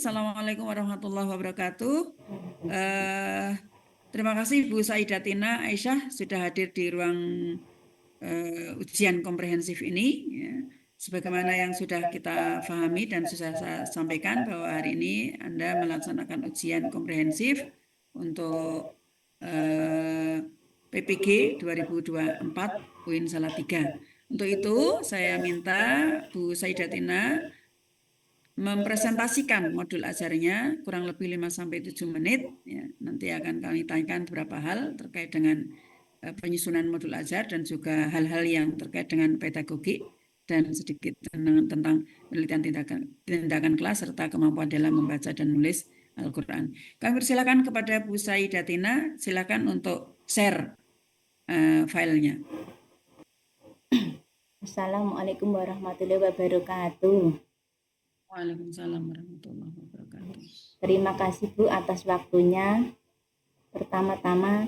Assalamualaikum warahmatullahi wabarakatuh. Terima kasih Bu Saidatina Aisyah sudah hadir di ruang ujian komprehensif ini. Ya. Sebagaimana yang sudah kita pahami dan sudah saya sampaikan bahwa hari ini Anda melaksanakan ujian komprehensif untuk PPG 2024 poin salah 3. Untuk itu saya minta Bu Saidatina mempresentasikan modul ajarnya kurang lebih 5-7 menit. Ya, nanti akan kami tanyakan beberapa hal terkait dengan penyusunan modul ajar dan juga hal-hal yang terkait dengan pedagogik dan sedikit tentang penelitian tindakan kelas serta kemampuan dalam membaca dan menulis Al-Quran. Kami persilakan kepada Bu Saidatina, silakan untuk share filenya. Assalamualaikum warahmatullahi wabarakatuh. Waalaikumsalam warahmatullahi wabarakatuh. Terima kasih Bu atas waktunya. Pertama-tama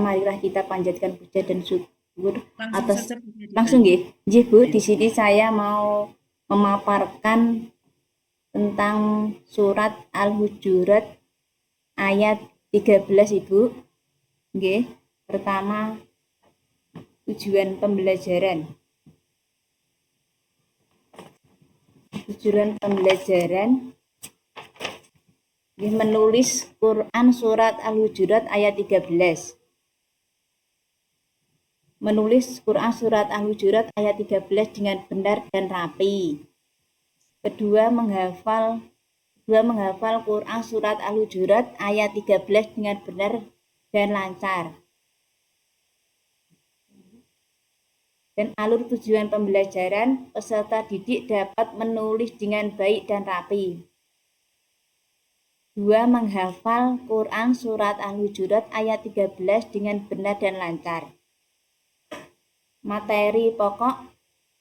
marilah kita panjatkan puja dan syukur atas langsung nggih. Nggih Bu, di sini saya mau memaparkan tentang surat Al-Hujurat ayat 13 Ibu. Nggih. Pertama, tujuan pembelajaran. Tujuan pembelajaran menulis Quran surat Al-Hujurat ayat 13. Menulis Quran surat Al-Hujurat ayat 13 dengan benar dan rapi. Kedua, menghafal Quran surat Al-Hujurat ayat 13 dengan benar dan lancar. Dan alur tujuan pembelajaran, peserta didik dapat menulis dengan baik dan rapi. 2. Menghafal Quran surat Al-Hujurat ayat 13 dengan benar dan lancar. Materi pokok,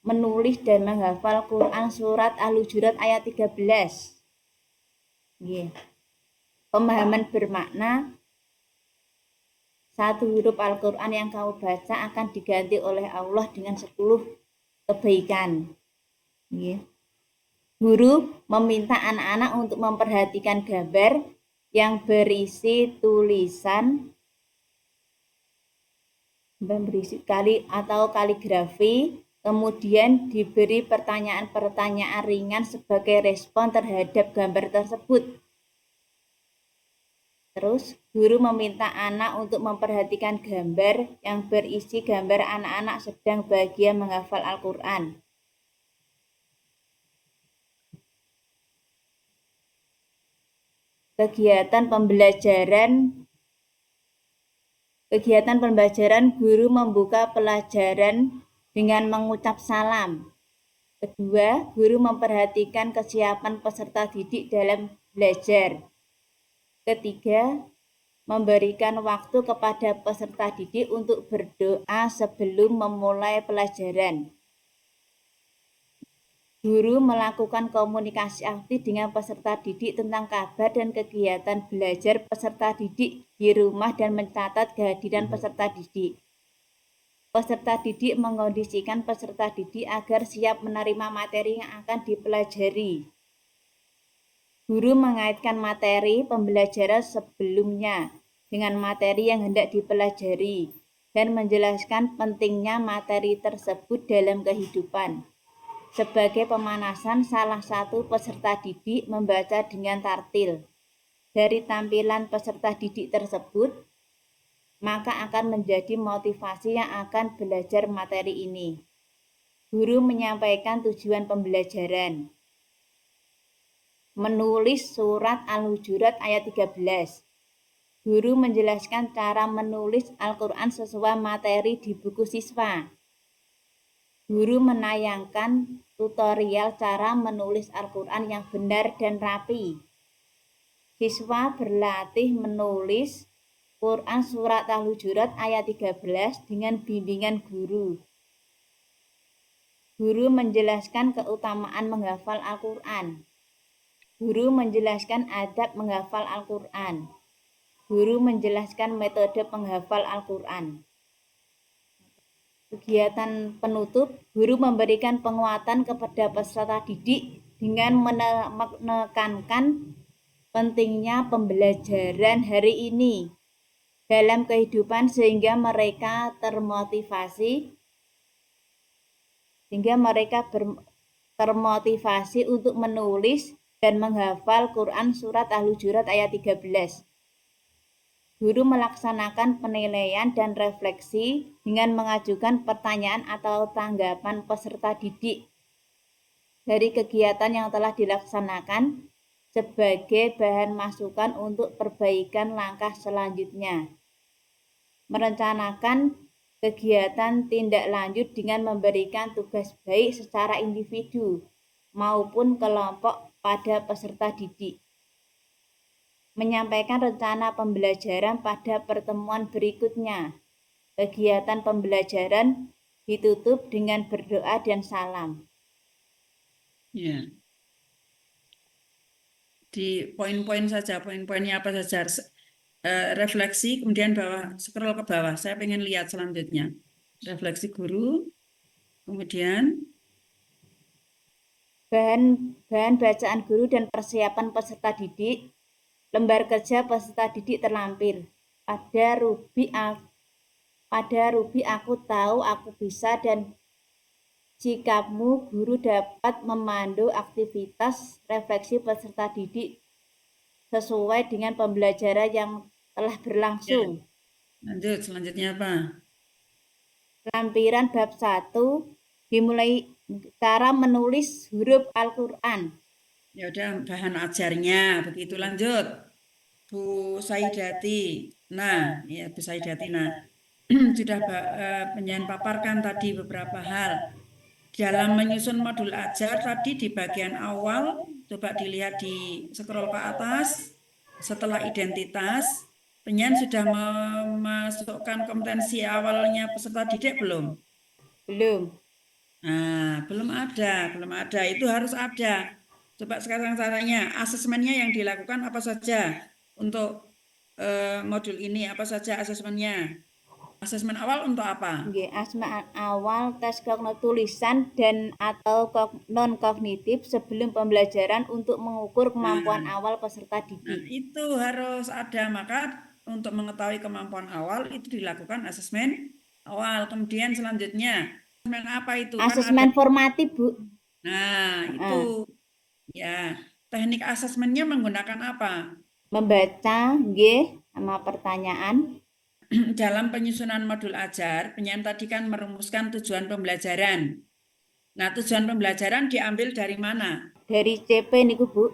menulis dan menghafal Quran surat Al-Hujurat ayat 13. Pemahaman bermakna, satu huruf Al-Quran yang kamu baca akan diganti oleh Allah dengan 10 kebaikan. Guru meminta anak-anak untuk memperhatikan gambar yang berisi tulisan atau kaligrafi, kemudian diberi pertanyaan-pertanyaan ringan sebagai respon terhadap gambar tersebut. Terus, guru meminta anak untuk memperhatikan gambar yang berisi gambar anak-anak sedang bahagia menghafal Al-Quran. Kegiatan pembelajaran, guru membuka pelajaran dengan mengucap salam. Kedua, guru memperhatikan kesiapan peserta didik dalam belajar. Ketiga, memberikan waktu kepada peserta didik untuk berdoa sebelum memulai pelajaran. Guru melakukan komunikasi aktif dengan peserta didik tentang kabar dan kegiatan belajar peserta didik di rumah dan mencatat kehadiran peserta didik. Peserta didik mengondisikan peserta didik agar siap menerima materi yang akan dipelajari. Guru mengaitkan materi pembelajaran sebelumnya dengan materi yang hendak dipelajari dan menjelaskan pentingnya materi tersebut dalam kehidupan. Sebagai pemanasan, salah satu peserta didik membaca dengan tartil. Dari tampilan peserta didik tersebut, maka akan menjadi motivasi yang akan belajar materi ini. Guru menyampaikan tujuan pembelajaran. Menulis surat Al-Hujurat ayat 13. Guru menjelaskan cara menulis Al-Quran sesuai materi di buku siswa. Guru menayangkan tutorial cara menulis Al-Quran yang benar dan rapi. Siswa berlatih menulis Quran surat Al-Hujurat ayat 13 dengan bimbingan guru. Guru menjelaskan keutamaan menghafal Al-Quran. Guru menjelaskan adab menghafal Al-Quran. Guru menjelaskan metode penghafal Al-Quran. Kegiatan penutup, guru memberikan penguatan kepada peserta didik dengan menekankan pentingnya pembelajaran hari ini dalam kehidupan sehingga mereka termotivasi untuk menulis dan menghafal Quran Surat Al-Hujurat ayat 13. Guru melaksanakan penilaian dan refleksi dengan mengajukan pertanyaan atau tanggapan peserta didik dari kegiatan yang telah dilaksanakan sebagai bahan masukan untuk perbaikan langkah selanjutnya. Merencanakan kegiatan tindak lanjut dengan memberikan tugas baik secara individu maupun kelompok pada peserta didik. Menyampaikan rencana pembelajaran pada pertemuan berikutnya. Kegiatan pembelajaran ditutup dengan berdoa dan salam. Ya. Di poin-poin saja, poin-poinnya apa saja. Refleksi, kemudian scroll ke bawah. Saya pengen lihat selanjutnya. Refleksi guru, kemudian Bahan bacaan guru dan persiapan peserta didik. Lembar kerja peserta didik terlampir. Pada Ruby aku tahu, aku bisa, dan sikapmu guru dapat memandu aktivitas refleksi peserta didik sesuai dengan pembelajaran yang telah berlangsung. Lanjut, selanjutnya apa? Lampiran bab 1 dimulai cara menulis huruf Al-Quran. Ya udah, bahan ajarnya begitu. Lanjut, Bu Saidati. Nah, ya Bu Saidati. Nah, sudah penyanyi paparkan tadi beberapa hal dalam menyusun modul ajar tadi di bagian awal. Coba dilihat di scroll ke atas. Setelah identitas, penyanyi sudah memasukkan kompetensi awalnya peserta didik belum? Belum. Nah, belum ada. Itu harus ada. Coba sekarang caranya, asesmennya yang dilakukan apa saja untuk modul ini, apa saja asesmennya? Asesmen awal untuk apa? Asesmen awal tes tulisan dan atau non kognitif sebelum pembelajaran untuk mengukur kemampuan awal peserta Nah, didik. itu harus ada. Maka untuk mengetahui kemampuan awal itu dilakukan asesmen awal. Kemudian selanjutnya, asesmen apa itu? Asesmen formatif, Bu. Nah, itu ya. Teknik asesmennya menggunakan apa? Membaca, sama pertanyaan. Dalam penyusunan modul ajar, penyanyi tadi kan merumuskan tujuan pembelajaran. Nah, tujuan pembelajaran diambil dari mana? Dari CP niku, Bu.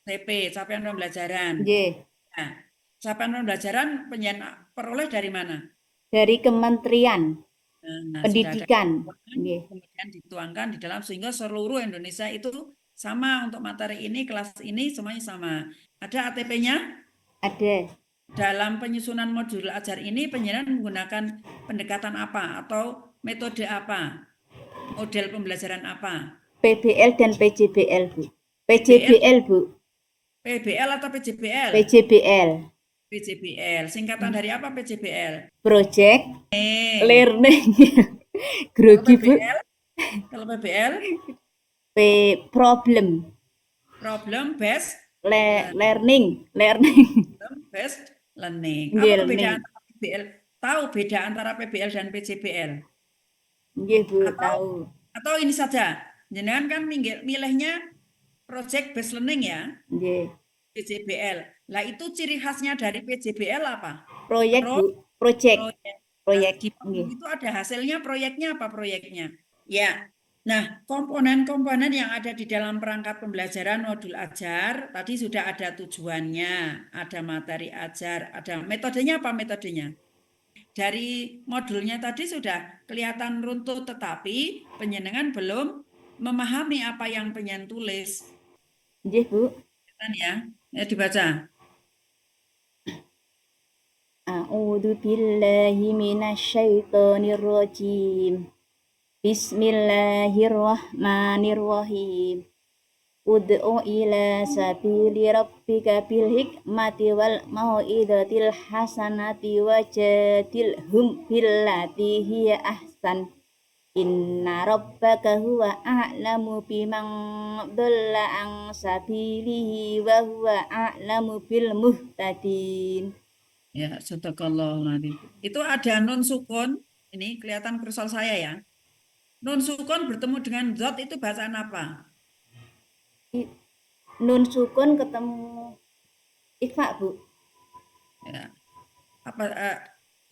CP, capaian pembelajaran. Nggih. Nah, capaian pembelajaran penyanyi peroleh dari mana? Dari Kementerian Nah, sudah ada Pendidikan. Nggih. kemudian dituangkan di dalam sehingga seluruh Indonesia itu sama untuk materi ini, kelas ini semuanya sama. Ada ATP-nya? Ada. Dalam penyusunan modul ajar ini penyanyi menggunakan pendekatan apa atau metode apa? Model pembelajaran apa? PBL dan PJBL, Bu. PBL, PJBL, Bu. PBL atau PJBL? PJBL. PJBL. Singkatan dari apa PJBL? Project Eh, Learning. kalau Grogi, Bu. PBL, kalau PBL, Problem based Learning. problem based learning. Apa Learning. perbedaan antara PBL? Tahu beda antara PBL dan PJBL? Nggih, Bu, Atau tahu. ini saja. Jenengan kan milihnya project based learning ya, Nggih. PJBL. Lah itu ciri khasnya dari PJBL apa? Proyek, Bu. Project. Proyek. Nah, Proyek. di Nggih. itu ada hasilnya, proyeknya apa proyeknya? Ya. Nah, komponen-komponen yang ada di dalam perangkat pembelajaran modul ajar tadi sudah ada tujuannya, ada materi ajar, ada metodenya apa metodenya? Dari modulnya tadi sudah kelihatan runtut, tetapi penjenengan belum memahami apa yang penyen tulis. Nggih, Bu. Kan ya? Ya dibaca. A'udzu billahi minasyaitonir rajim. Bismillahirrahmanirrahim. Ud'u ila sabili rabbika bil hikmati wal mau'izatil hasanati wajadilhum billati hiya ahsan. Inna rabbaka huwa a'lamu biman dhalla an sabilihi wa huwa a'lamu bil muhtadin. Ya, sadaqallahu nanti. Itu ada nun sukun. Ini kelihatan kursor saya ya. Nun sukun bertemu dengan zat itu bacaan apa? Nun sukun ketemu ikhfa, Bu. Ya. Apa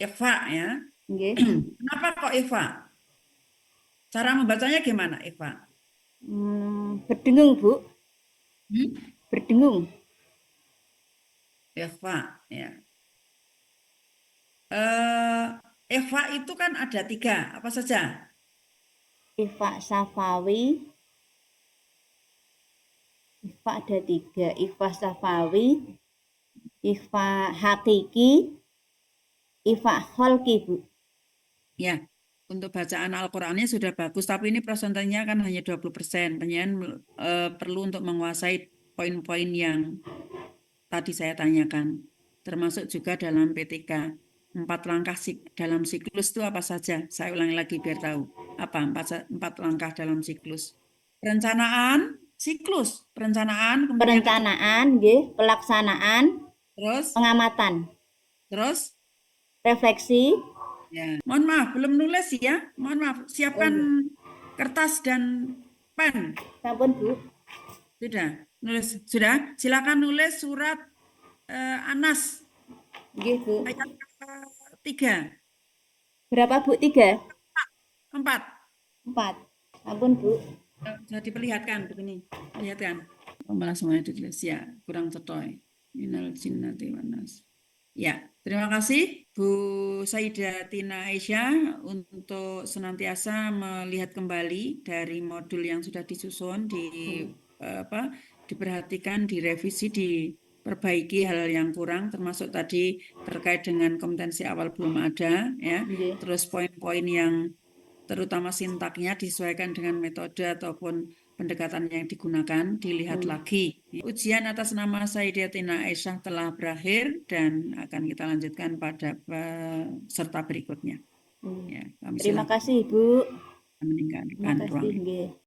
ikhfa ya? Nggih. Kenapa kok ikhfa? Cara membacanya gimana ikhfa? Berdengung, Bu. Hmm? Berdengung. Ikhfa ya. Ikhfa itu kan ada 3, apa saja? Ikhfa safawi. Ikhfa ada 3. Ikhfa safawi, ikhfa hakiki, ikhfa kholki, Bu. Ya, untuk bacaan Al-Qur'annya sudah bagus, tapi ini persentasenya kan hanya 20%. Penyanyi perlu untuk menguasai poin-poin yang tadi saya tanyakan, termasuk juga dalam PTK. 4 langkah dalam siklus itu apa saja? Saya ulangi lagi biar tahu. Apa 4 langkah dalam siklus? Perencanaan, siklus, perencanaan, kemudian yang ketiga, Perencanaan, nggih, pelaksanaan, terus, pengamatan, terus, refleksi. ya. Mohon maaf, belum nulis ya. Mohon maaf, siapkan kertas dan pen. Sampun, Bu. Sudah, nulis. Sudah, silakan nulis surat Anas Nggih, Bu. ayat 3. Berapa, Bu? 3? 4. 4. Sampun, Bu. Bisa diperlihatkan begini, perlihatkan. Malah semuanya ditulis ya, kurang cetoy. Minal jinnati wan nas. Ya, terima kasih Bu Sayyidatina Aisyah untuk senantiasa melihat kembali dari modul yang sudah disusun, diperhatikan, direvisi, diperbaiki hal yang kurang, termasuk tadi terkait dengan kompetensi awal belum ada, ya. Nggih. Terus poin-poin yang terutama sintaknya disesuaikan dengan metode ataupun pendekatan yang digunakan, dilihat lagi. Ujian atas nama Sayyidatina Aisyah telah berakhir dan akan kita lanjutkan pada peserta berikutnya. Ya, kami Terima silakan kasih, Bu. meninggalkan Terima kasih, ruang. nggih.